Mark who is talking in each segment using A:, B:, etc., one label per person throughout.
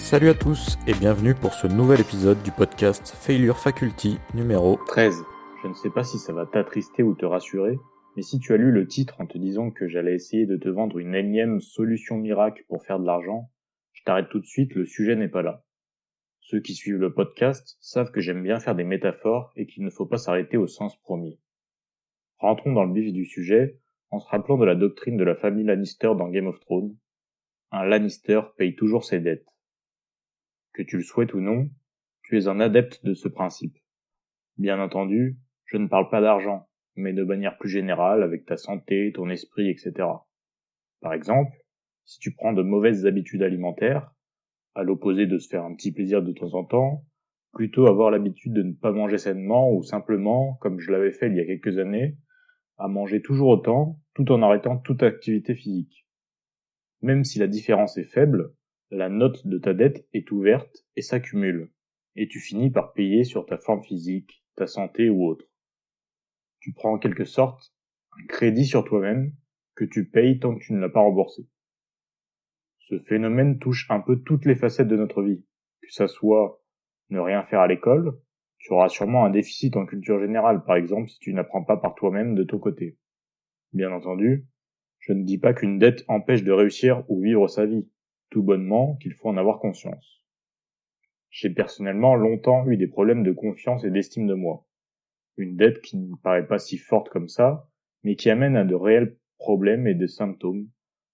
A: Salut à tous et bienvenue pour ce nouvel épisode du podcast Failure Faculty numéro
B: 13. Je ne sais pas si ça va t'attrister ou te rassurer, mais si tu as lu le titre en te disant que j'allais essayer de te vendre une énième solution miracle pour faire de l'argent, je t'arrête tout de suite, le sujet n'est pas là. Ceux qui suivent le podcast savent que j'aime bien faire des métaphores et qu'il ne faut pas s'arrêter au sens premier. Rentrons dans le vif du sujet en se rappelant de la doctrine de la famille Lannister dans Game of Thrones. Un Lannister paye toujours ses dettes. Que tu le souhaites ou non, tu es un adepte de ce principe. Bien entendu, je ne parle pas d'argent, mais de manière plus générale avec ta santé, ton esprit, etc. Par exemple, si tu prends de mauvaises habitudes alimentaires, à l'opposé de se faire un petit plaisir de temps en temps, plutôt avoir l'habitude de ne pas manger sainement ou simplement, comme je l'avais fait il y a quelques années, à manger toujours autant, tout en arrêtant toute activité physique. Même si la différence est faible, la note de ta dette est ouverte et s'accumule, et tu finis par payer sur ta forme physique, ta santé ou autre. Tu prends en quelque sorte un crédit sur toi-même que tu payes tant que tu ne l'as pas remboursé. Ce phénomène touche un peu toutes les facettes de notre vie, que ça soit ne rien faire à l'école, tu auras sûrement un déficit en culture générale, par exemple si tu n'apprends pas par toi-même de ton côté. Bien entendu, je ne dis pas qu'une dette empêche de réussir ou vivre sa vie, tout bonnement qu'il faut en avoir conscience. J'ai personnellement longtemps eu des problèmes de confiance et d'estime de moi. Une dette qui ne paraît pas si forte comme ça, mais qui amène à de réels problèmes et des symptômes,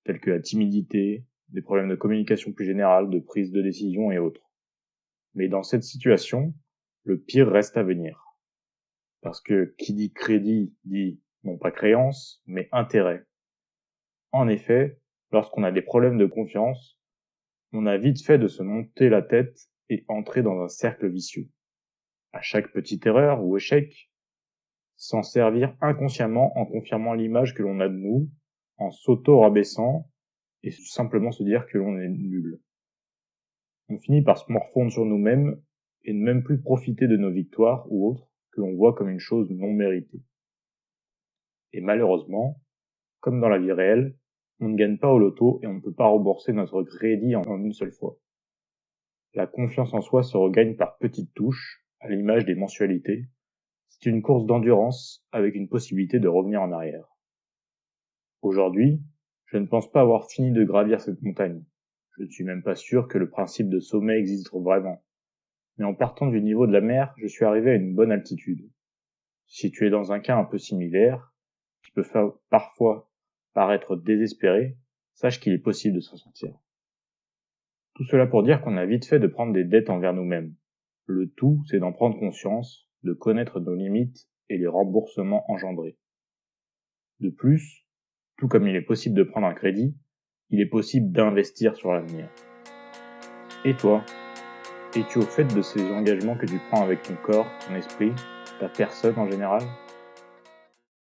B: tels que la timidité, des problèmes de communication plus générale, de prise de décision et autres. Mais dans cette situation, le pire reste à venir. Parce que qui dit crédit dit non pas créance, mais intérêt. En effet, lorsqu'on a des problèmes de confiance, on a vite fait de se monter la tête et entrer dans un cercle vicieux. À chaque petite erreur ou échec, s'en servir inconsciemment en confirmant l'image que l'on a de nous, en s'auto-rabaissant et simplement se dire que l'on est nul. On finit par se morfondre sur nous-mêmes et ne même plus profiter de nos victoires ou autres que l'on voit comme une chose non méritée. Et malheureusement, comme dans la vie réelle, on ne gagne pas au loto et on ne peut pas rembourser notre crédit en une seule fois. La confiance en soi se regagne par petites touches, à l'image des mensualités. C'est une course d'endurance avec une possibilité de revenir en arrière. Aujourd'hui, je ne pense pas avoir fini de gravir cette montagne. Je ne suis même pas sûr que le principe de sommet existe vraiment. Mais en partant du niveau de la mer, je suis arrivé à une bonne altitude. Si tu es dans un cas un peu similaire, qui peut parfois paraître désespéré, sache qu'il est possible de s'en sortir. Tout cela pour dire qu'on a vite fait de prendre des dettes envers nous-mêmes. Le tout, c'est d'en prendre conscience, de connaître nos limites et les remboursements engendrés. De plus, tout comme il est possible de prendre un crédit, il est possible d'investir sur l'avenir. Et toi, es-tu au fait de ces engagements que tu prends avec ton corps, ton esprit, ta personne en général ?